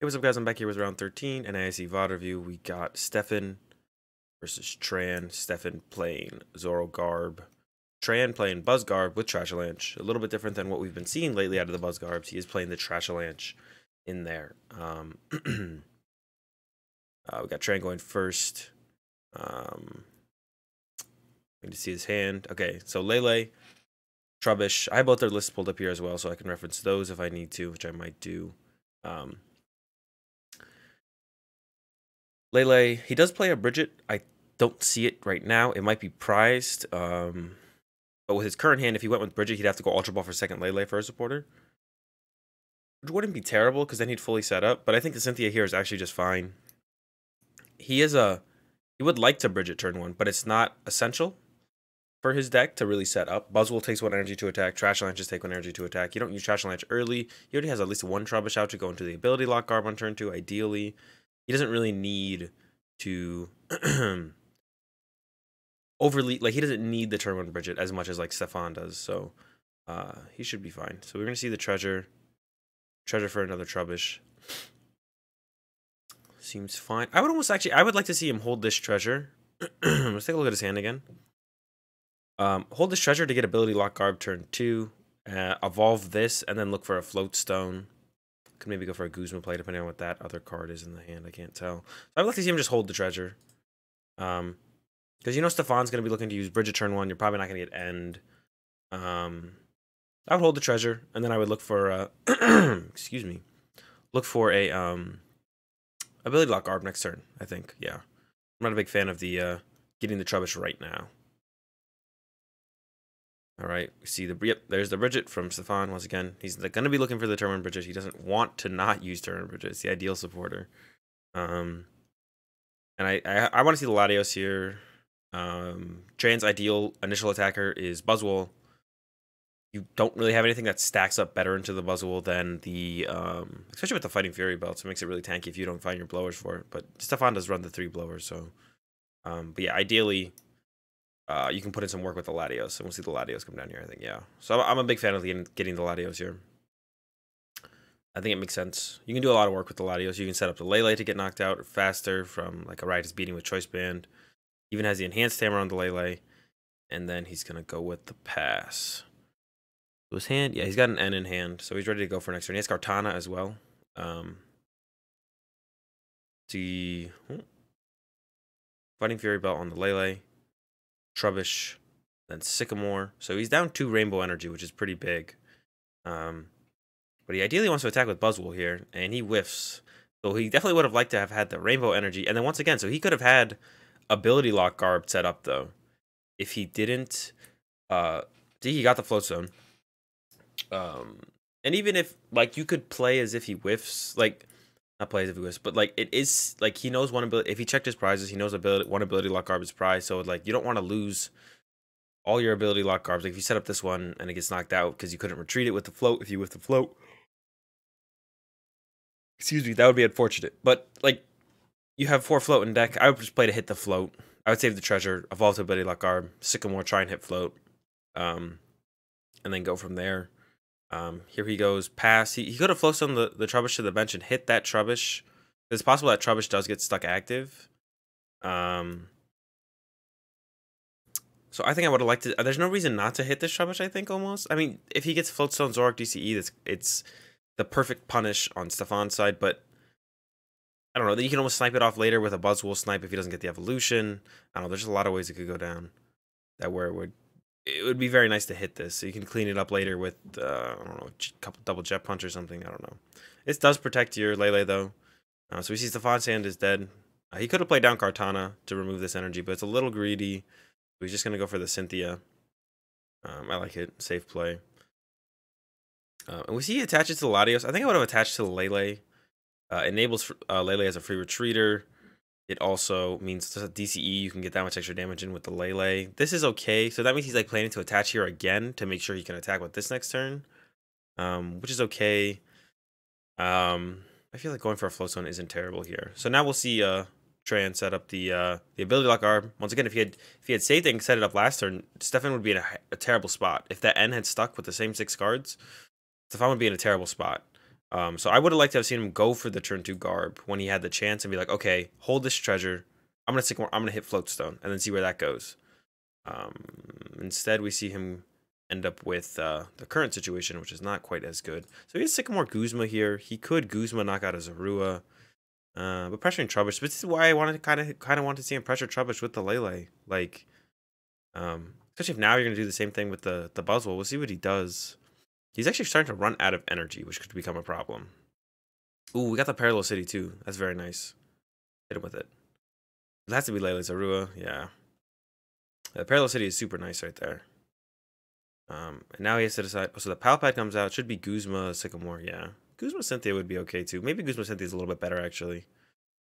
Hey, what's up, guys? I'm back here with round 13, NAIC VOD review. We got Stefan versus Tran. Stefan playing ZoroGarb. Tran playing BuzzGarb with Trashalanche. A little bit different than what we've been seeing lately out of the BuzzGarbs. He is playing the Trashalanche in there. We got Tran going first. We need to see his hand. Okay, so Lele, Trubbish. I have both their lists pulled up here as well, so I can reference those if I need to, which I might do. Lele, he does play a Bridget. I don't see it right now. It might be prized. But with his current hand, if he went with Bridget, he'd have to go Ultra Ball for second Lele for a supporter. Which wouldn't be terrible, because then he'd fully set up. But I think the Cynthia here is actually just fine. He would like to Bridget turn one, but it's not essential for his deck to really set up. Buzzwole takes 1 energy to attack. Trashalanches take 1 energy to attack. You don't use Trashalanche early. He already has at least 1 Trubbish out to go into the ability lock Garb on turn 2, ideally. He doesn't really need to overly, like, he doesn't need the turn 1 Bridget as much as, like, Stefan does, so he should be fine. So we're going to see the treasure for another Trubbish. Seems fine. I would like to see him hold this treasure. Let's take a look at his hand again. Hold this treasure to get ability lock Garb turn 2, evolve this, and then look for a float stone. Could maybe go for a Guzma play, depending on what that other card is in the hand. I can't tell. So I would like to see him just hold the treasure. Because you know Stefan's going to be looking to use Bridget turn 1. You're probably not going to get end. I would hold the treasure, and then I would look for excuse me. Look for a ability lock Garb next turn, I think. Yeah. I'm not a big fan of the getting the Trubbish right now. All right, we see there's the Bridget from Stefan once again. He's going to be looking for the turn 1 Bridget. He doesn't want to not use turn 1 Bridget. It's the ideal supporter. And I want to see the Latios here. Tran's ideal initial attacker is Buzzwole. You don't really have anything that stacks up better into the Buzzwole than the, especially with the Fighting Fury belt. So it makes it really tanky if you don't find your blowers for it. But Stefan does run the 3 blowers, so. But yeah, ideally, you can put in some work with the Latios, and we'll see the Latios come down here, I think, yeah. So I'm a big fan of getting the Latios here. I think it makes sense. You can do a lot of work with the Latios. You can set up the Lele to get knocked out faster from, like, a Riotous Beating with Choice Band. Even has the Enhanced Hammer on the Lele. And then he's going to go with the pass. So his hand, yeah, he's got an N in hand, so he's ready to go for next turn. He has Kartana as well. Fighting Fury belt on the Lele. Trubbish, then Sycamore. So he's down 2 Rainbow Energy, which is pretty big. But he ideally wants to attack with Buzzwole here, and he whiffs. So he definitely would have liked to have had the Rainbow Energy. And then once again, so he could have had Ability Lock Garb set up, though. If he didn't... see, he got the Float Zone. And even if, like, you could play as if he whiffs, like... Not play as if he whiffs, but, like, it is... Like, he knows one ability... If he checked his prizes, he knows one Ability Lock Garb is prize. So, like, you don't want to lose all your Ability Lock Garbs. Like, if you set up this one and it gets knocked out because you couldn't retreat it with the float, if you whiff the float... Excuse me, that would be unfortunate. But, like, you have 4 float in deck. I would just play to hit the float. I would save the treasure, evolve to Ability Lock Garb, Sycamore, try and hit float. And then go from there. Here he goes, pass. He could have floated on the Trubbish to the bench and hit that Trubbish. It's possible that Trubbish does get stuck active. So I think I would have liked to... There's no reason not to hit this Trubbish, I think, almost. I mean, if he gets Floatstone, Zorak, DCE, it's the perfect punish on Stefan's side, but I don't know. You can almost snipe it off later with a Buzzwole snipe if he doesn't get the evolution. I don't know. There's just a lot of ways it could go down that where it would be very nice to hit this. So you can clean it up later with, I don't know, a couple double Jet Punch or something. I don't know. It does protect your Lele, though. So we see Stefan's hand is dead. He could have played down Kartana to remove this energy, but it's a little greedy. He's just going to go for the Cynthia. I like it. Safe play. And we see he attaches to the Latios. I think I would have attached to the Lele. Enables Lele as a free retreater. It also means DCE, you can get that much extra damage in with the Lele. This is okay. So that means he's like planning to attach here again to make sure he can attack with this next turn. Which is okay. I feel like going for a float zone isn't terrible here. So now we'll see Tran set up the ability lock Garb. Once again, if he had saved it and set it up last turn, Stefan would be in a terrible spot. If that N had stuck with the same 6 cards, Stefan would be in a terrible spot. So I would have liked to have seen him go for the turn 2 Garb when he had the chance and be like, okay, hold this treasure. I'm gonna hit Floatstone and then see where that goes. Instead, we see him end up with the current situation, which is not quite as good. So he has Sycamore Guzma here. He could Guzma knock out a Zorua, but pressuring Trubbish. But this is why I wanted to kind of want to see him pressure Trubbish with the Lele. Like, especially if now you're gonna do the same thing with the Buzzwole. We'll see what he does. He's actually starting to run out of energy, which could become a problem. Ooh, we got the Parallel City too. That's very nice. Hit him with it. It has to be Lele Zorua. Yeah. The Parallel City is super nice right there. And now he has to decide. So the Palpad comes out. It should be Guzma, Sycamore. Yeah. Guzma Cynthia would be okay too. Maybe Guzma Cynthia is a little bit better actually.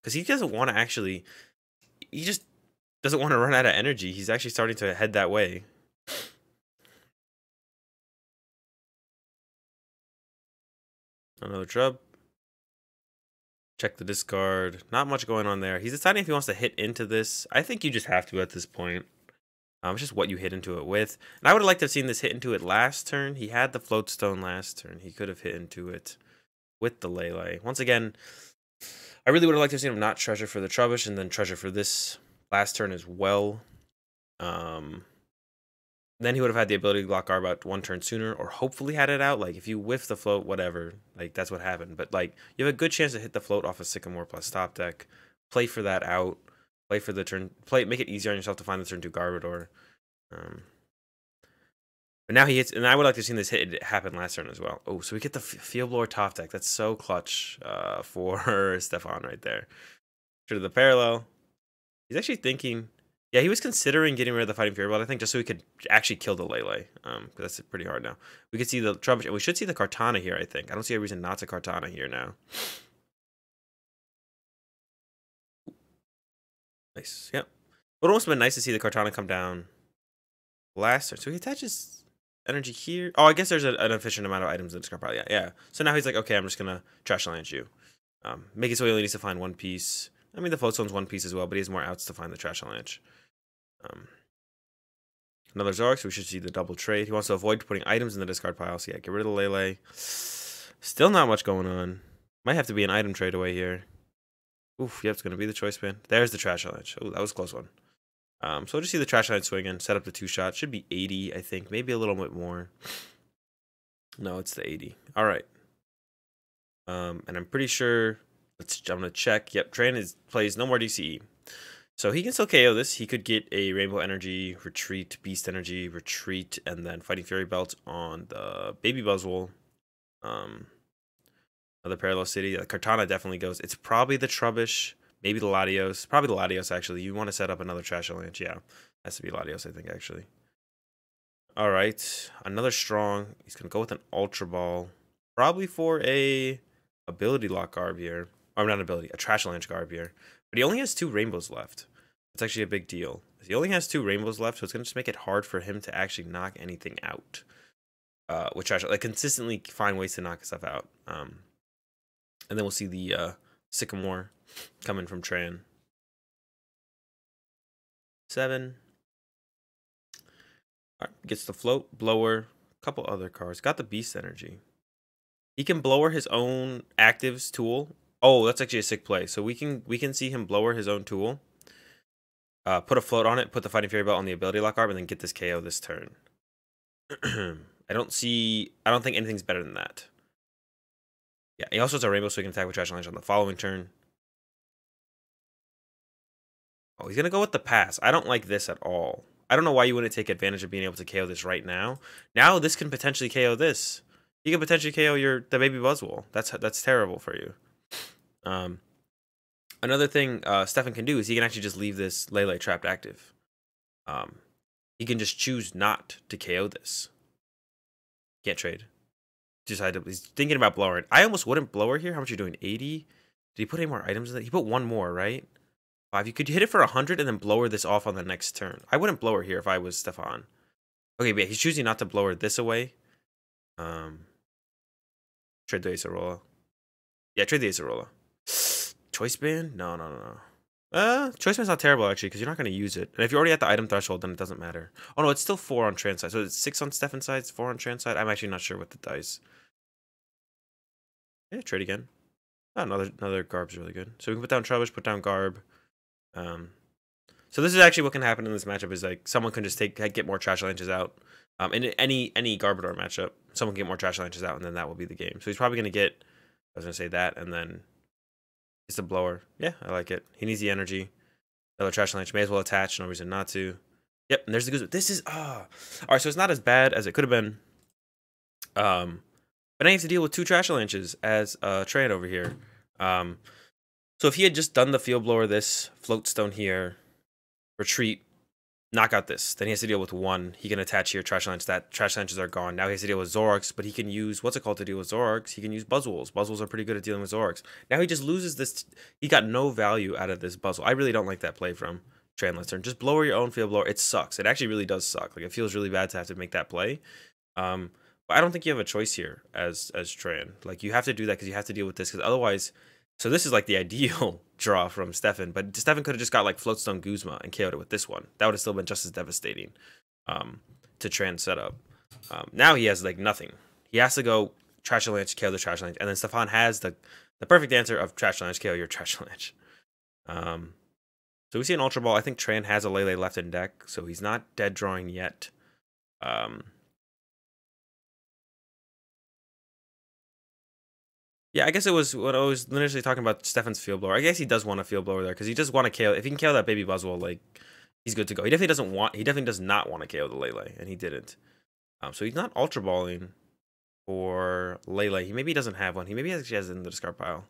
Because he doesn't want to actually. He just doesn't want to run out of energy. He's actually starting to head that way. Another Trub. Check the discard. Not much going on there. He's deciding if he wants to hit into this. I think you just have to at this point. It's just what you hit into it with. And I would have liked to have seen this hit into it last turn. He had the Floatstone last turn. He could have hit into it with the Lele. Once again, I really would have liked to have seen him not treasure for the Trubbish and then treasure for this last turn as well. Then he would have had the ability to block Garb out one turn sooner, or hopefully had it out. Like, if you whiff the float, whatever. Like, that's what happened. But, like, you have a good chance to hit the float off of Sycamore plus top deck. Play for that out. Play for the turn. Make it easier on yourself to find the turn 2 Garbodor. But now he hits, and I would like to have seen this hit happen last turn as well. Oh, so we get the Field Blower top deck. That's so clutch for Stefan right there. To the Parallel. He's actually thinking. Yeah, he was considering getting rid of the Fighting Fury Belt, I think, just so he could actually kill the Lele. Because that's pretty hard now. We could see the Trubbish, and we should see the Kartana here, I think. I don't see a reason not to Kartana here now. Nice. Yep. It would almost been nice to see the Kartana come down last turn. So he attaches energy here. Oh, I guess there's an efficient amount of items in this card pile. Yeah. So now he's like, okay, I'm just going to trash lance you. Make it so he only needs to find one piece. I mean, the Floatstone's one piece as well, but he has more outs to find the trash lance. Another Zoroark, so we should see the double trade. He wants to avoid putting items in the discard pile, so yeah, get rid of the Lele. Still not much going on. Might have to be an item trade away here. Oof, yep, it's going to be the Choice Band. There's the Trash Lance. Oh, that was a close one. So we'll just see the Trash Lance swinging, set up the 2-shot. Should be 80, I think. Maybe a little bit more. No, it's the 80. All right. And I'm pretty sure, I'm going to check. Yep, Tran plays no more DCE. So he can still KO this. He could get a Rainbow Energy, Retreat, Beast Energy, Retreat, and then Fighting Fury Belt on the Baby Buzzwole. Another Parallel City. The Kartana definitely goes. It's probably the Trubbish, maybe the Latios. Probably the Latios, actually. You want to set up another Trash Lance. Yeah, has to be Latios, I think, actually. All right. Another strong. He's going to go with an Ultra Ball. Probably for a Ability Lock Garb here. Or not ability, a Trash Lance Garb here. But he only has 2 rainbows left. That's actually a big deal. He only has 2 rainbows left, so it's going to just make it hard for him to actually knock anything out. With Trash, like, consistently find ways to knock stuff out. And then we'll see the Sycamore coming from Tran. 7. All right, gets the Float, Blower, a couple other cards. Got the Beast Energy. He can Blower his own Actives tool. Oh, that's actually a sick play. So we can see him Blower his own tool. Put a float on it, put the Fighting Fury Belt on the Ability Lock Garb, and then get this KO this turn. I don't think anything's better than that. Yeah, he also has a Rainbow, so he can attack with Trash Lance on the following turn. Oh, he's gonna go with the pass. I don't like this at all. I don't know why you wouldn't take advantage of being able to KO this right now. Now this can potentially KO this. He could potentially KO the Baby Buzzwole. That's terrible for you. Another thing Stefan can do is he can actually just leave this Lele trapped active. He can just choose not to KO this. Can't trade. He's thinking about Blower. I almost wouldn't Blower here. How much are you doing? 80? Did he put any more items in that? He put one more, right? 5. You could hit it for 100 and then Blower this off on the next turn. I wouldn't Blower here if I was Stefan. Okay, but he's choosing not to Blower this away. Trade the Acerola. Yeah, trade the Acerola. Choice Band? No. Choice Band's not terrible, actually, because you're not going to use it. And if you're already at the item threshold, then it doesn't matter. Oh, no, it's still 4 on Tran's side. So it's 6 on Stefan's side, it's 4 on Tran's side. I'm actually not sure what the dice. Yeah, trade again. Oh, another Garb's really good. So we can put down Trubbish, put down Garb. So this is actually what can happen in this matchup is like someone can just get more Trash Lanches out. In any Garbodor matchup, someone can get more Trash Lanches out, and then that will be the game. So he's probably gonna get. I was gonna say that, and then it's a blower. Yeah, I like it. He needs the energy. Another Trash Lanche. May as well attach. No reason not to. Yep, and there's the Goose. This is all right. So it's not as bad as it could have been. But I have to deal with 2 Trash Lanches as Tran over here. So if he had just done the Field Blower, this Float Stone here, retreat, knock out this, then he has to deal with 1. He can attach here Trash Lanche. That Trash Lanches are gone. Now he has to deal with Zoroarks, but he can use what's it called to deal with Zoroarks? He can use Buzzwoles. Buzzwoles are pretty good at dealing with Zoroarks. Now he just loses this. He got no value out of this Buzzwole. I really don't like that play from Tran last turn. Just blower your own Field Blower. It sucks. It actually really does suck. Like it feels really bad to have to make that play. But I don't think you have a choice here as Tran. Like you have to do that because you have to deal with this because otherwise. So this is like the ideal draw from Stefan, but Stefan could have just got like Floatstone Guzma and KO'd it with this one. That would have still been just as devastating to Tran setup. Now he has like nothing. He has to go Trash Lanche, KO the Trash Lanche, and then Stefan has the perfect answer of Trash Lanche, KO your Trash Lanche. So we see an Ultra Ball. I think Tran has a Lele left in deck, so he's not dead drawing yet. Yeah, I guess it was what I was literally talking about Stefan's Field Blower. I guess he does want a Field Blower there because he just want to KO. If he can KO that baby Buzzwole, like he's good to go. He definitely does not want to KO the Lele, and he didn't. So he's not Ultra Balling for Lele. He maybe doesn't have one. He maybe actually has it in the discard pile.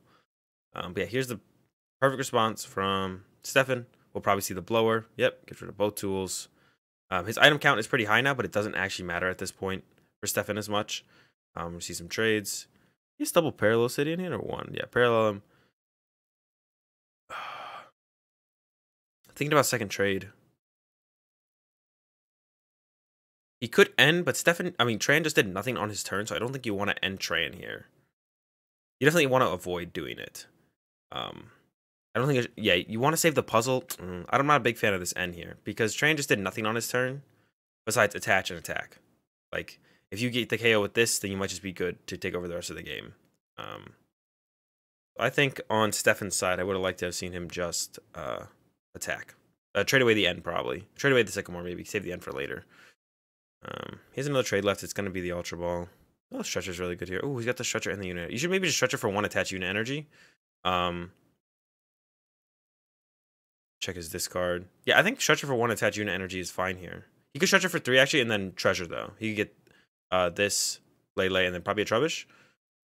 But yeah, here's the perfect response from Stefan. We'll probably see the blower. Yep, gets rid of both tools. His item count is pretty high now, but it doesn't actually matter at this point for Stefan as much. We see some trades. He's double Parallel City in here or 1? Yeah, parallel him. Thinking about second trade. He could end, but Tran just did nothing on his turn, so I don't think you want to end Tran here. You definitely want to avoid doing it. I don't think, yeah, you want to save the puzzle. I'm not a big fan of this end here because Tran just did nothing on his turn besides attach and attack. Like, if you get the KO with this, then you might just be good to take over the rest of the game. I think on Stefan's side, I would have liked to have seen him just attack. Trade away the end, probably. Trade away the Sycamore, maybe. Save the end for later. He has another trade left. It's going to be the Ultra Ball. Oh, Stretcher's really good here. Oh, he's got the Stretcher and the unit. You should maybe just Stretcher for 1 attach unit energy. Check his discard. Yeah, I think Stretcher for 1 attach unit energy is fine here. He could Stretcher for 3, actually, and then Treasure, though. He could get this, Lele, and then probably a Trubbish.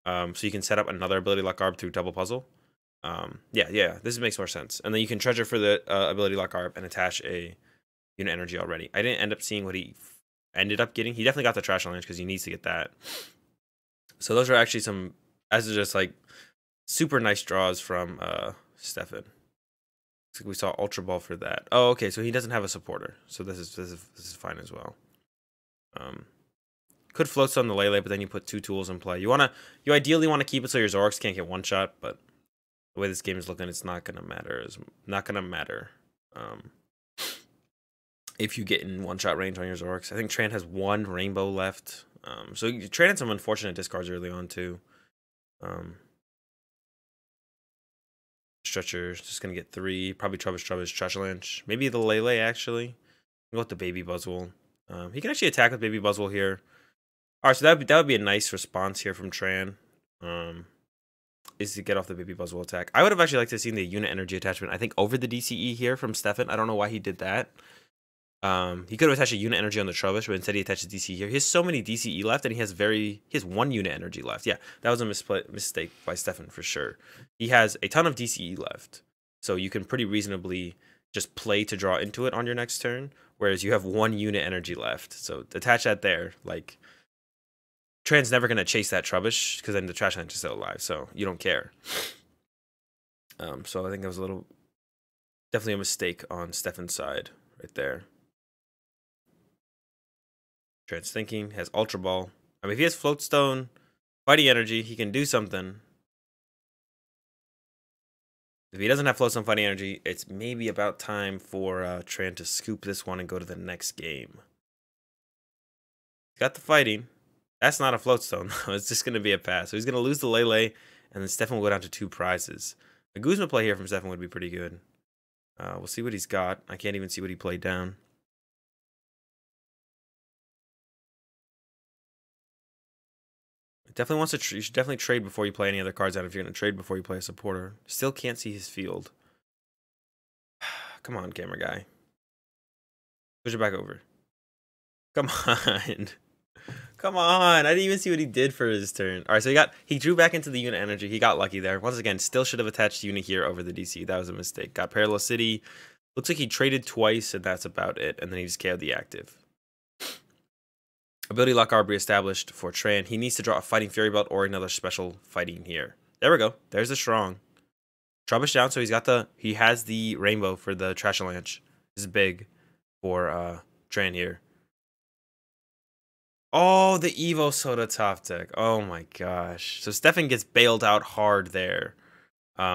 So you can set up another Ability Lock Garb through Double Puzzle. Yeah, this makes more sense. And then you can Treasure for the Ability Lock Garb and attach a unit energy already. I didn't end up seeing what he ended up getting. He definitely got the Trash Lanche because he needs to get that. So those are actually some, as just like super nice draws from Stefan. So we saw Ultra Ball for that. Oh, okay, so he doesn't have a supporter. So this is fine as well. Could float on the Lele, but then you put 2 tools in play. You ideally want to keep it so your Zoroarks can't get 1 shot, but the way this game is looking, it's not gonna matter. If you get in 1 shot range on your Zoroarks. I think Tran has 1 rainbow left. So Tran had some unfortunate discards early on too. Stretcher's just gonna get 3. Probably Trubbish, Trash Lanche. Maybe the Lele actually. Go with the baby Buzzwole. He can actually attack with baby Buzzwole here. All right, so that would be a nice response here from Tran. Is to get off the baby Buzzwole attack. I would have actually liked to have seen the unit energy attachment, I think, over the DCE here from Stefan. I don't know why he did that. He could have attached a unit energy on the Trubbish, but instead he attached a DCE here. He has so many DCE left, and he has 1 unit energy left. Yeah, that was a mistake by Stefan for sure. He has a ton of DCE left, so you can pretty reasonably just play to draw into it on your next turn, whereas you have 1 unit energy left. So attach that there, like. Tran's never going to chase that Trubbish because then the Trash Lanche is still alive, so you don't care. So I think that was definitely a mistake on Stefan's side right there. Tran's thinking, has Ultra Ball. I mean, if he has Float Stone, Fighting Energy, he can do something. If he doesn't have Float Stone, Fighting Energy, it's maybe about time for Tran to scoop this one and go to the next game. He's got the Fighting. That's not a Float Stone, though. It's just going to be a pass. So he's going to lose the Lele and then Stefan will go down to 2 prizes. A Guzma play here from Stefan would be pretty good. We'll see what he's got. I can't even see what he played down. Definitely wants to. You should definitely trade before you play any other cards out. If you're going to trade before you play a supporter, still can't see his field. Come on, camera guy. Push it back over. Come on. Come on. I didn't even see what he did for his turn. All right, so he drew back into the unit energy. He got lucky there. Once again, still should have attached unit here over the DC. That was a mistake. Got Parallel City. Looks like he traded twice, and that's about it. And then he just KO'd the active. Ability Lock Arb reestablished for Tran. He needs to draw a Fighting Fury Belt or another special fighting here. There we go. There's the strong. Trubbish down, so he has the rainbow for the Trash Avalanche. This is big for Tran here. Oh, the Evo Soda top deck. Oh my gosh. So Stefan gets bailed out hard there.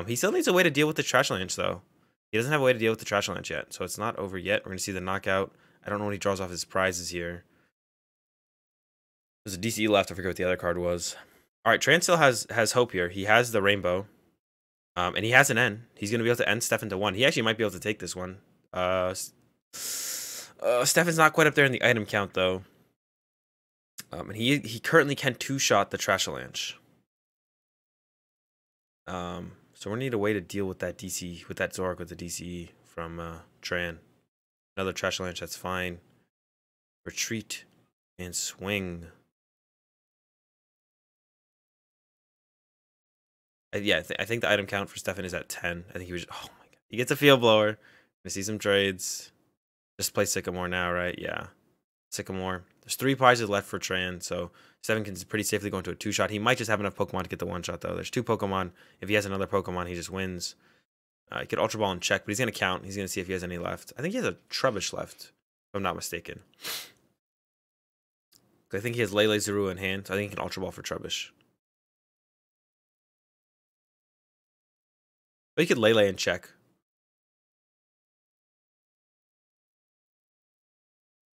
He still needs a way to deal with the Trash Avalanche though. He doesn't have a way to deal with the Trash Avalanche yet, so it's not over yet. We're gonna see the knockout. I don't know when he draws off his prizes here. There's a DCE left. I forget what the other card was. All right, Tran still has hope here. He has the rainbow, and he has an N. He's gonna be able to end Stefan to 1. He actually might be able to take this one. Stefan's not quite up there in the item count though, and he currently can 2-shot the Trash Avalanche. So we need a way to deal with that DC, with that Zork, with the DCE from Tran. Another Trash Avalanche. That's fine. Retreat and swing. Yeah, I think the item count for Stefan is at 10. I think he was. Oh my god, he gets a field blower. Gonna see some trades. Just play Sycamore now, right? Yeah, Sycamore. There's 3 prizes left for Tran, so Stefan can pretty safely go into a 2-shot. He might just have enough Pokemon to get the 1-shot though. There's 2 Pokemon. If he has another Pokemon, he just wins. He could Ultra Ball and check, but he's gonna count. He's gonna see if he has any left. I think he has a Trubbish left, if I'm not mistaken. I think he has Lele Zorua in hand, so I think he can Ultra Ball for Trubbish. But he could Lele and check.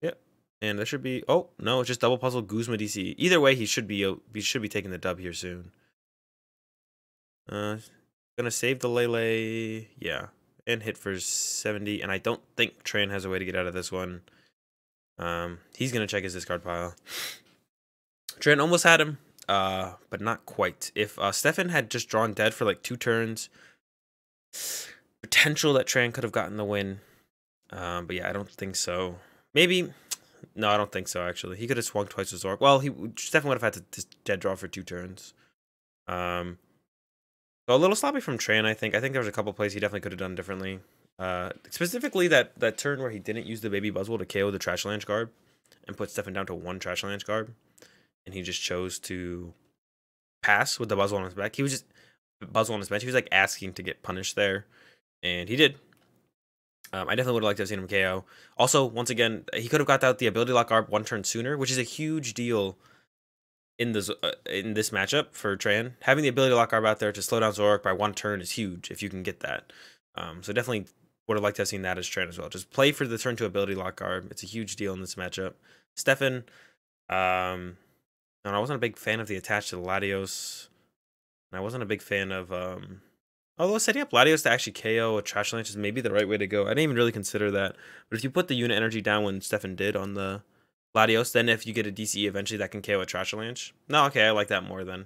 Yep. And there should be. Oh no, it's just double puzzle Guzma DC. Either way, he should be taking the dub here soon. Gonna save the Lele. Yeah, and hit for 70. And I don't think Tran has a way to get out of this one. He's gonna check his discard pile. Tran almost had him, but not quite. If Stefan had just drawn dead for like 2 turns. Potential that Tran could have gotten the win, but yeah, I don't think so. Maybe, no, I don't think so. Actually, he could have swung twice with Zork. Well, he definitely would have had to dead draw for 2 turns. So a little sloppy from Tran. I think there was a couple plays he definitely could have done differently. Specifically that turn where he didn't use the Baby Buzzwole to KO the Trash Avalanche Garb and put Stefan down to 1 Trash Avalanche Garb, and he just chose to pass with the Buzzwole on his back. He was just Buzzwole on his bench. He was like asking to get punished there, and he did. I definitely would have liked to have seen him KO. Also, once again, he could have got out the Ability Lock Arb 1 turn sooner, which is a huge deal in this matchup for Tran. Having the Ability Lock Arb out there to slow down Zork by 1 turn is huge if you can get that. So definitely would have liked to have seen that as Tran as well. Just play for the turn to Ability Lock Arb. It's a huge deal in this matchup. Stefan, I wasn't a big fan of the attach to the Latios. I wasn't a big fan of, although setting up Latios to actually KO a Trash Avalanche is maybe the right way to go. I didn't even really consider that. But if you put the unit energy down when Stefan did on the Latios, then if you get a DCE eventually that can KO a Trash Avalanche. No, okay, I like that more then.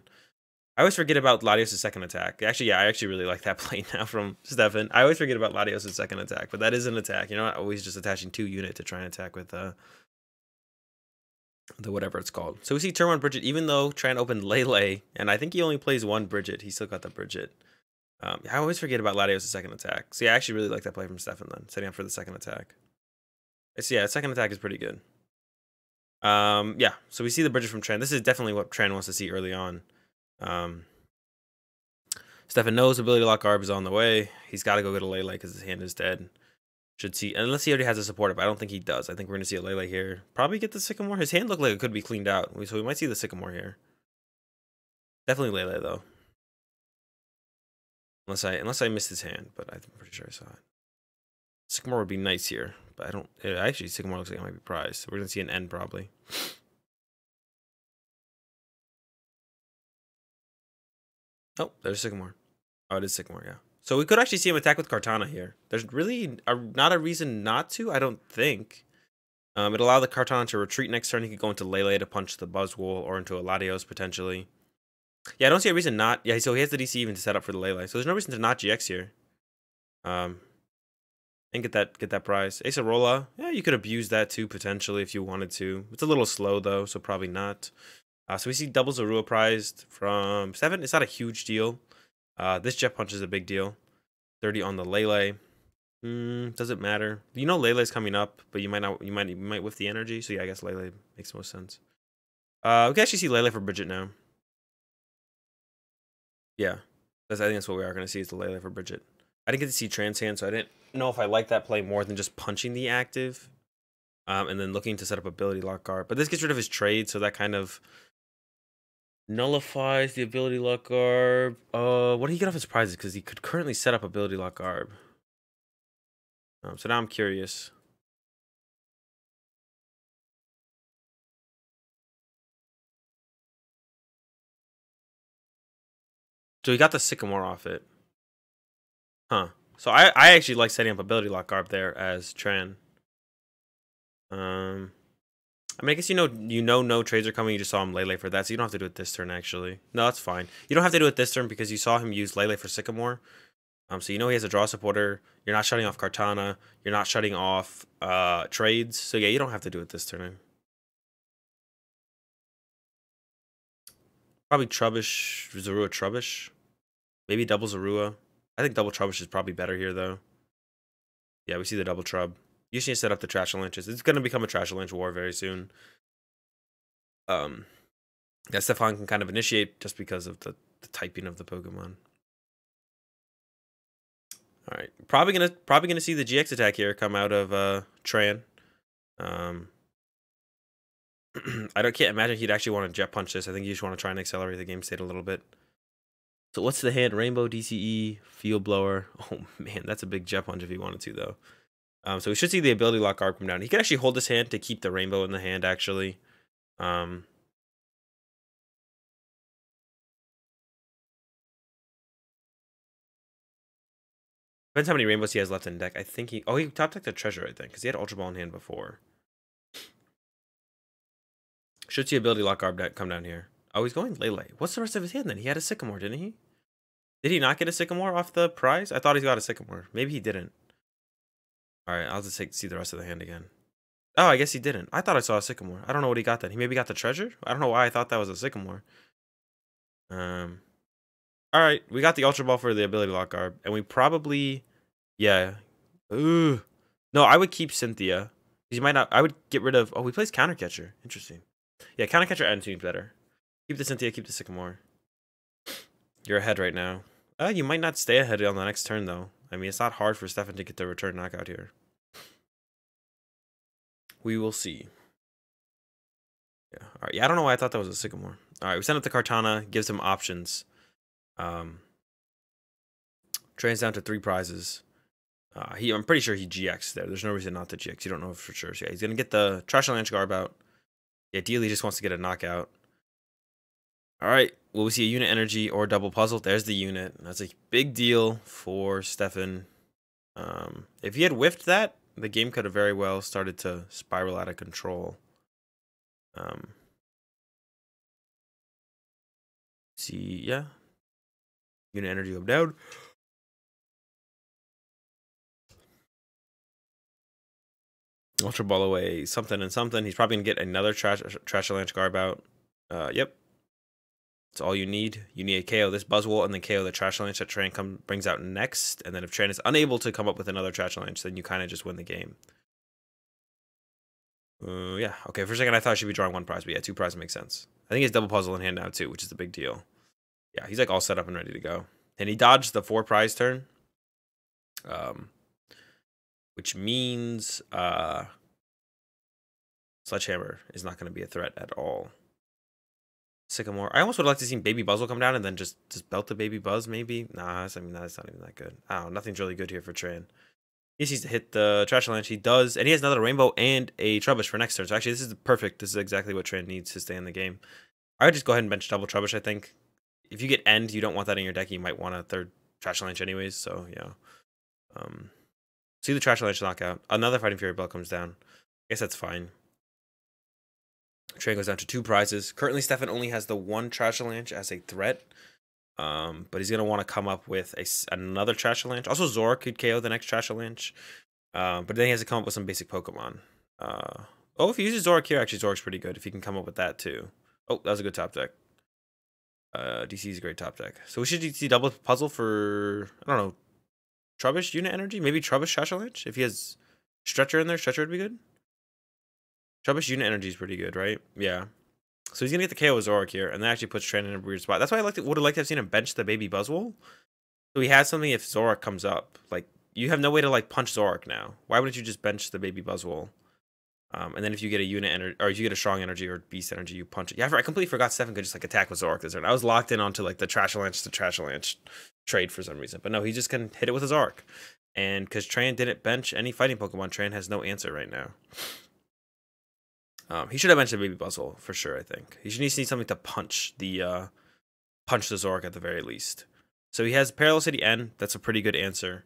I always forget about Latios' second attack. Actually, yeah, I actually really like that play now from Stefan. I always forget about Latios' second attack, but that is an attack. You're not always just attaching 2 unit to try and attack with the whatever it's called. So we see turn 1 Bridget, even though Tran opened Lele, and I think he only plays 1 Bridget, he still got the Bridget. I always forget about Latios' second attack. So yeah, I actually really like that play from Stefan then, setting up for the second attack. Yeah, second attack is pretty good. Yeah, so we see the Bridget from Tran. This is definitely what Tran wants to see early on. Stefan knows Ability Lock Arb is on the way. He's got to go get a Lele because his hand is dead. Should see, unless he already has a supporter, but I don't think he does. I think we're going to see a Lele here. Probably get the Sycamore. His hand looked like it could be cleaned out, so we might see the Sycamore here. Definitely Lele, though. Unless I missed his hand, but I'm pretty sure I saw it. Sycamore would be nice here, but I don't... Actually, Sycamore looks like it might be prized, so we're going to see an N probably. Oh, there's Sycamore. Oh, it is Sycamore, yeah. So we could actually see him attack with Kartana here. There's really not a reason not to, I don't think. It allowed the Kartana to retreat next turn. He could go into Lele to punch the Buzzwole or into a Latios potentially. Yeah, I don't see a reason not. Yeah, so he has the DC even to set up for the Lele. So there's no reason to not GX here. And get that prize. Acerola, yeah, you could abuse that too potentially if you wanted to. It's a little slow though, so probably not. So we see double Zorua prized from 7. It's not a huge deal. This Jet Punch is a big deal. 30 on the Lele. Doesn't matter. You know Lele's coming up, but you might not. You might whiff the energy. So yeah, I guess Lele makes most sense. We can actually see Lele for Bridget now. Yeah, I think that's what we are going to see is the Lele for Bridget. I didn't get to see Trans Hand, so I didn't know if I like that play more than just punching the active, and then looking to set up ability lock guard. But this gets rid of his trade, so that kind of nullifies the ability lock garb. What did he get off his prizes? Because he could currently set up ability lock garb. So now I'm curious. So he got the Sycamore off it. Huh. So I actually like setting up ability lock garb there as Tran. I mean, I guess you know no trades are coming. You just saw him Lele for that, so you don't have to do it this turn. Actually, no, that's fine. You don't have to do it this turn because you saw him use Lele for Sycamore. So you know he has a draw supporter. You're not shutting off Kartana. You're not shutting off trades. So yeah, you don't have to do it this turn. Probably Trubbish, Zorua Trubbish. Maybe double Zorua. I think double Trubbish is probably better here though. Yeah, we see the double Trub. You should set up the Trash Lanches. It's gonna become a Trash Lanch war very soon. That Stefan can kind of initiate just because of the typing of the Pokemon. All right, probably gonna see the GX attack here come out of Tran. I can't imagine he'd actually want to Jet Punch this. I think you just want to try and accelerate the game state a little bit. So what's the hand? Rainbow, DCE, Field Blower. Oh man, that's a big Jet Punch if he wanted to though. So we should see the ability lock guard come down. He could actually hold his hand to keep the Rainbow in the hand actually. Depends how many rainbows he has left in deck. I think he top decked the treasure, I think, because he had Ultra Ball in hand before. Should see ability lock guard deck come down here. Oh, he's going Lele. What's the rest of his hand then? He had a Sycamore, didn't he? Did he not get a Sycamore off the prize? I thought he got a Sycamore. Maybe he didn't. Alright, I'll just see the rest of the hand again. Oh, I guess he didn't. I thought I saw a Sycamore. I don't know what he got then. He maybe got the treasure? I don't know why I thought that was a Sycamore. Alright, we got the Ultra Ball for the ability lock guard. And we probably... Yeah. Ooh. No, I would keep Cynthia. You might not... I would get rid of... Oh, he plays Counter Catcher. Interesting. Yeah, Counter Catcher and seems better. Keep the Cynthia, keep the Sycamore. You're ahead right now. You might not stay ahead on the next turn, though. I mean, it's not hard for Stefan to get the return knockout here. We will see. Yeah. All right. Yeah, I don't know why I thought that was a Sycamore. All right, we send up the Kartana, gives him options. Trains down to 3 prizes. I'm pretty sure he GX there. There's no reason not to GX. You don't know for sure. So yeah, he's gonna get the Trash Lanch Garb out. Yeah, ideally, he just wants to get a knockout. All right. Will we see a unit energy or double puzzle? There's the unit. That's a big deal for Stefan. If he had whiffed that, the game could have very well started to spiral out of control. See, yeah. Unit energy go down. Ultra Ball away, something and something. He's probably gonna get another Trash Lanch Garb out. Yep. That's all you need. You need a KO this Buzzwole and then KO the Trash Lanch that Tran brings out next. And then if Tran is unable to come up with another Trash Lanch, then you kind of just win the game. Yeah. Okay, for a second I thought I should be drawing 1 prize, but yeah, 2 prizes makes sense. I think he has double puzzle in hand now too, which is a big deal. Yeah, he's like all set up and ready to go. And he dodged the 4 prize turn. Which means Sledgehammer is not going to be a threat at all. Sycamore. I almost would have liked to see Baby Buzzle come down and then just belt the Baby Buzz, maybe. Nah, I mean, that's not even that good. Oh, nothing's really good here for Tran. He needs to hit the Trash Lanch. He does, and he has another Rainbow and a Trubbish for next turn. So actually, this is perfect. This is exactly what Tran needs to stay in the game. I would just go ahead and bench double Trubbish, I think. if you get End, you don't want that in your deck. You might want a third Trash Lanch anyways. So yeah. See the Trash Lanch knockout. Another Fighting Fury Belt comes down. I guess that's fine. Train goes down to 2 prizes. Currently, Stefan only has the 1 Trash Lanch as a threat. But he's going to want to come up with another Trash Lanch. Also, Zork could KO the next Trash Lanch. But then he has to come up with some basic Pokemon. Oh, if he uses Zork here, actually, Zork's pretty good if he can come up with that too. Oh, that was a good top deck. DC is a great top deck. So we should DC double puzzle for, I don't know, Trubbish unit energy? Maybe Trubbish Trash Lanch? If he has Stretcher in there, Stretcher would be good. Trubbish unit energy is pretty good, right? Yeah. So he's going to get the KO with Zork here, and that actually puts Tran in a weird spot. That's why I would have liked to have seen him bench the baby Buzzwole. So he has something if Zork comes up. Like, you have no way to, like, punch Zork now. Why wouldn't you just bench the baby Buzzwole? And then if you get a unit energy, or if you get a strong energy or beast energy, you punch it. Yeah, I completely forgot Stefan could just, like, attack with Zork this turn. I was locked in onto, like, the Trash Lanch to Trash Lanch trade for some reason. But no, he just can hit it with his Zork. And because Tran didn't bench any fighting Pokemon, Tran has no answer right now. He should have mentioned Baby Buzzwole for sure. I think he should need something to punch the Zork at the very least. So he has Parallel City N. That's a pretty good answer.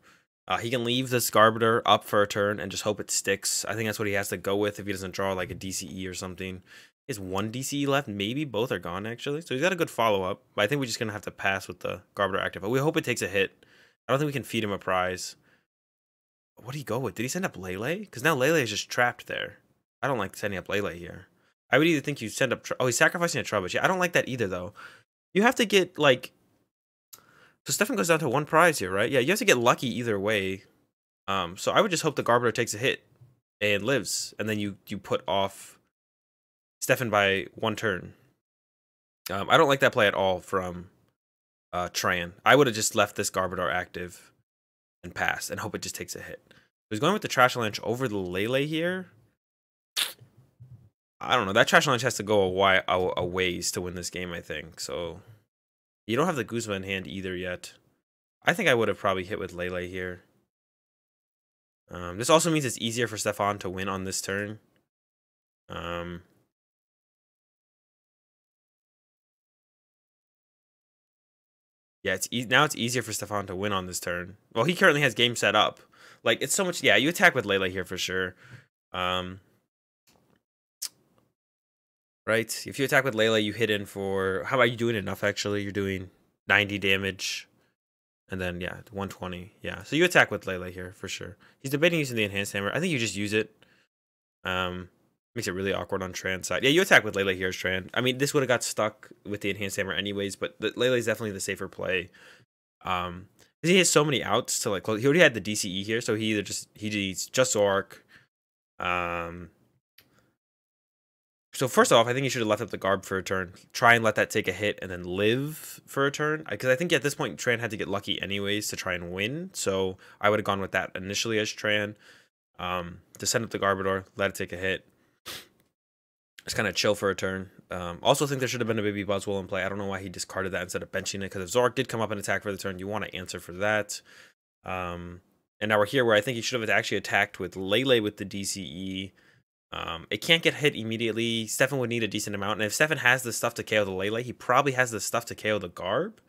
He can leave this Garbiter up for a turn and just hope it sticks. I think that's what he has to go with if he doesn't draw like a DCE or something. He has 1 DCE left. Maybe both are gone actually. So he's got a good follow up. But I think we're just gonna have to pass with the Garbiter active. But we hope it takes a hit. I don't think we can feed him a prize. What did he go with? Did he send up Lele? Because now Lele is just trapped there. I don't like sending up Lele here. I would either think you send up... Oh, he's sacrificing a Trubbish. Yeah, I don't like that either, though. You have to get, like... So Stefan goes down to 1 prize here, right? Yeah, you have to get lucky either way. So I would just hope the Garbiter takes a hit and lives. And then you put off Stefan by 1 turn. I don't like that play at all from Tran. I would have just left this Garbiter active and passed and hope it just takes a hit. He's going with the Trash Lanch over the Lele here. I don't know. That Trash Lanch has to go a ways to win this game, I think. So you don't have the Guzma in hand either yet. I think I would have probably hit with Lele here. This also means it's easier for Stefan to win on this turn. Yeah, now it's easier for Stefan to win on this turn. Well, he currently has game set up. Like, it's so much... Yeah, you attack with Lele here for sure. Right? If you attack with Lele, you hit in for... How about you doing enough, actually? You're doing 90 damage. And then, yeah, 120. Yeah, so you attack with Lele here, for sure. He's debating using the Enhanced Hammer. I think you just use it. Makes it really awkward on Tran's side. Yeah, you attack with Lele here as Tran. I mean, this would have got stuck with the Enhanced Hammer anyways, but Lele is definitely the safer play. He has so many outs to, like, close. He already had the DCE here, so he needs just Zork. So first off, I think he should have left up the Garb for a turn. Try and let that take a hit and then live for a turn. Because I think at this point, Tran had to get lucky anyways to try and win. So I would have gone with that initially as Tran. To send up the Garbodor, let it take a hit. Just kind of chill for a turn. Also think there should have been a Baby Buzzwole in play. I don't know why he discarded that instead of benching it. Because if Zork did come up and attack for the turn, you want to answer for that. And now we're here where I think he should have actually attacked with Lele with the DCE. It can't get hit immediately. Stefan would need a decent amount. And if Stefan has the stuff to KO the Lele, he probably has the stuff to KO the Garb.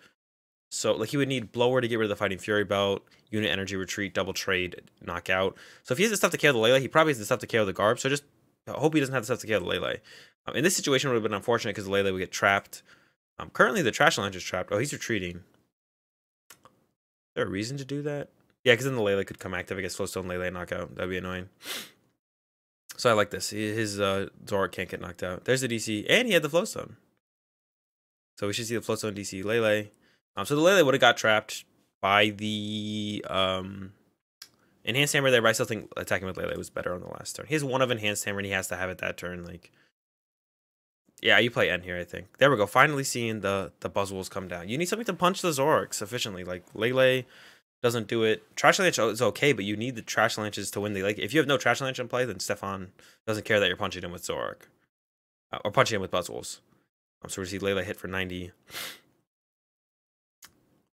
So, like, he would need Blower to get rid of the Fighting Fury Belt, Unit Energy Retreat, Double Trade, Knockout. So if he has the stuff to KO the Lele, he probably has the stuff to KO the Garb. So just hope he doesn't have the stuff to KO the Lele. In this situation, it would have been unfortunate because the Lele would get trapped. Currently, the Trash Lanch is trapped. Oh, he's retreating. Is there a reason to do that? Yeah, because then the Lele could come active. I guess Flowstone, Lele, Knockout. That'd be annoying. So I like this. His Zork can't get knocked out. There's the DC, and he had the Flowstone. So we should see the Flowstone DC Lele. So the Lele would have got trapped by the Enhanced Hammer there, but I still think attacking with Lele was better on the last turn. He has 1 of Enhanced Hammer, and he has to have it that turn. Like, yeah, you play N here, I think. There we go. Finally seeing the Buzzwoles come down. You need something to punch the Zork sufficiently. Like, Lele doesn't do it. Trash Lanch is okay, but you need the Trash Lanches to win the... Like, if you have no Trash Lanch in play, then Stefan doesn't care that you're punching him with Zork. Or punching him with Buzzwoles. So we see Lele hit for 90.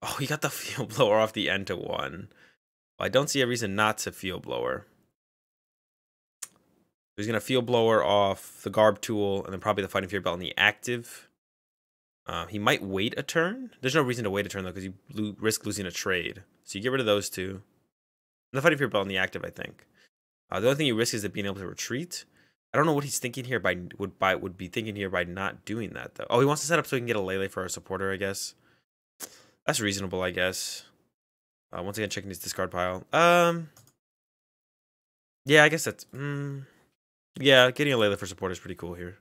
Oh, he got the Field Blower off the end to 1. Well, I don't see a reason not to Field Blower. He's going to Field Blower off the Garb Tool, and then probably the Fighting Fury Belt in the active. He might wait a turn. There's no reason to wait a turn, though, because you risk losing a trade. So you get rid of those two. The fighting fury belt on the active, I think. The only thing you risk is it being able to retreat. I don't know what he's thinking here would be thinking here by not doing that, though. Oh, he wants to set up so he can get a Lele for our supporter, I guess. That's reasonable, I guess. Once again, checking his discard pile. Yeah, I guess that's... yeah, getting a Lele for supporter is pretty cool here.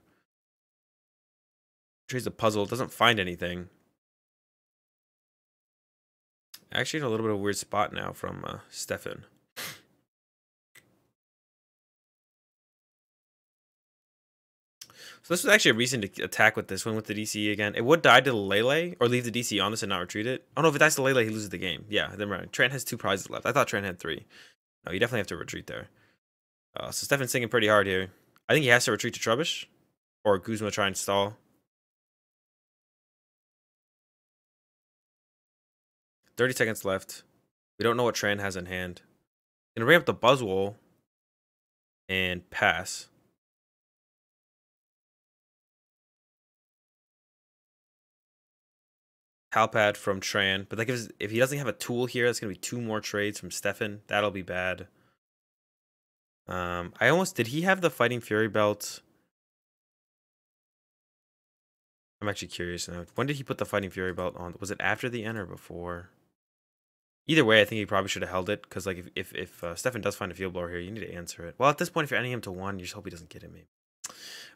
Trades a puzzle, doesn't find anything. Actually in a little bit of a weird spot now from Stefan. So this was actually a reason to attack with this one with the DCE again. It would die to the Lele, or leave the DCE on this and not retreat it. Oh no, if it dies to Lele, he loses the game. Yeah, then right. Tran has 2 prizes left. I thought Tran had 3. No, you definitely have to retreat there. So Stefan's thinking pretty hard here. I think he has to retreat to Trubbish, or Guzma try and stall. 30 seconds left. We don't know what Tran has in hand. Gonna ramp up the Buzzwole and pass. Palpad from Tran, but that gives, if he doesn't have a tool here, that's gonna be 2 more trades from Stefan. That'll be bad. Did he have the Fighting Fury belt? I'm actually curious now. When did he put the Fighting Fury belt on? Was it after the end or before? Either way, I think he probably should have held it, because like if Stefan does find a field blower here, you need to answer it. Well, at this point, if you're ending him to 1, you just hope he doesn't get it, maybe.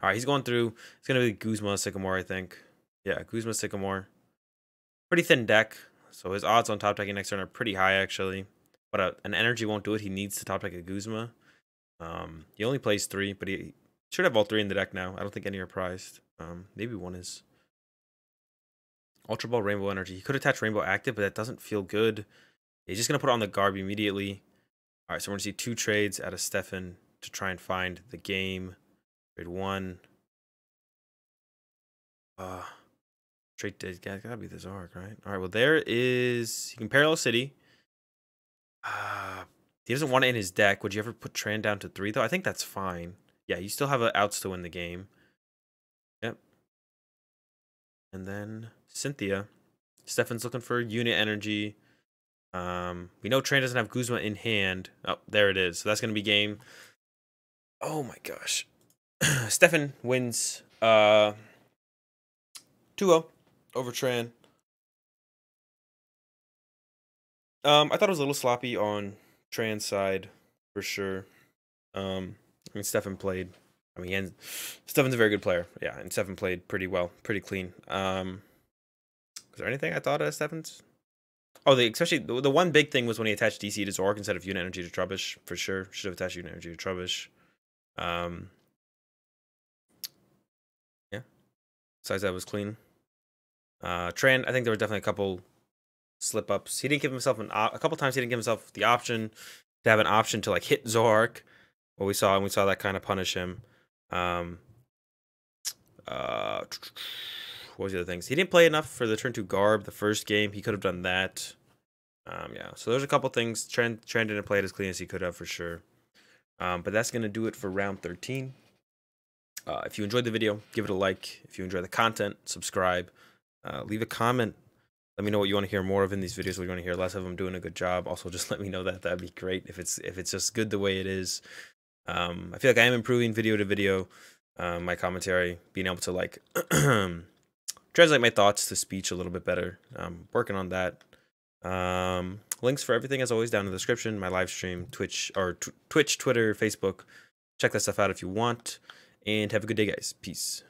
All right, he's going through. It's gonna be Guzma Sycamore, I think. Yeah, Guzma Sycamore. Pretty thin deck, so his odds on top decking next turn are pretty high actually. But an energy won't do it. He needs to top deck a Guzma. He only plays 3, but he should have all 3 in the deck now. I don't think any are prized. Maybe 1 is. Ultra Ball, Rainbow Energy. He could attach Rainbow Active, but that doesn't feel good. He's just gonna put it on the Garb immediately. All right, so we're gonna see 2 trades out of Stefan to try and find the game. Trade 1. Trade did gotta be the Zorg, right? All right, well there is. He can Parallel City. He doesn't want it in his deck. Would you ever put Tran down to 3 though? I think that's fine. Yeah, you still have outs to win the game. Yep. And then Cynthia. Stefan's looking for unit energy. We know Tran doesn't have Guzma in hand. Oh, there it is. So that's gonna be game. Oh my gosh. Stefan wins 2-0 over Tran. I thought it was a little sloppy on Tran's side for sure. I mean, Stefan played. I mean, Stefan's a very good player. Yeah, and Stefan played pretty well, pretty clean. Was there anything I thought of Stefan's? Oh, especially the one big thing was when he attached DC to Zork instead of unit energy to Trubbish, for sure. Should have attached unit energy to Trubbish. Yeah. Besides that was clean. Tran, I think there were definitely a couple slip ups. He didn't give himself a couple times. He didn't give himself the option to have an option to like hit Zork. What we saw, and we saw that kind of punish him. What was the other things? He didn't play enough for the turn 2 Garb the first game. He could have done that. Yeah, so there's a couple things. Tran didn't play it as clean as he could have for sure. But that's going to do it for round 13. If you enjoyed the video, give it a like. If you enjoy the content, subscribe. Leave a comment. Let me know what you want to hear more of in these videos. What you want to hear less of. I'm doing a good job. Also, just let me know that. That'd be great if it's just good the way it is. I feel like I am improving video to video. My commentary, being able to like translate my thoughts to speech a little bit better. Working on that. Links for everything as always down in the description. My live stream, Twitch, Twitter, Facebook. Check that stuff out if you want. And have a good day, guys. Peace.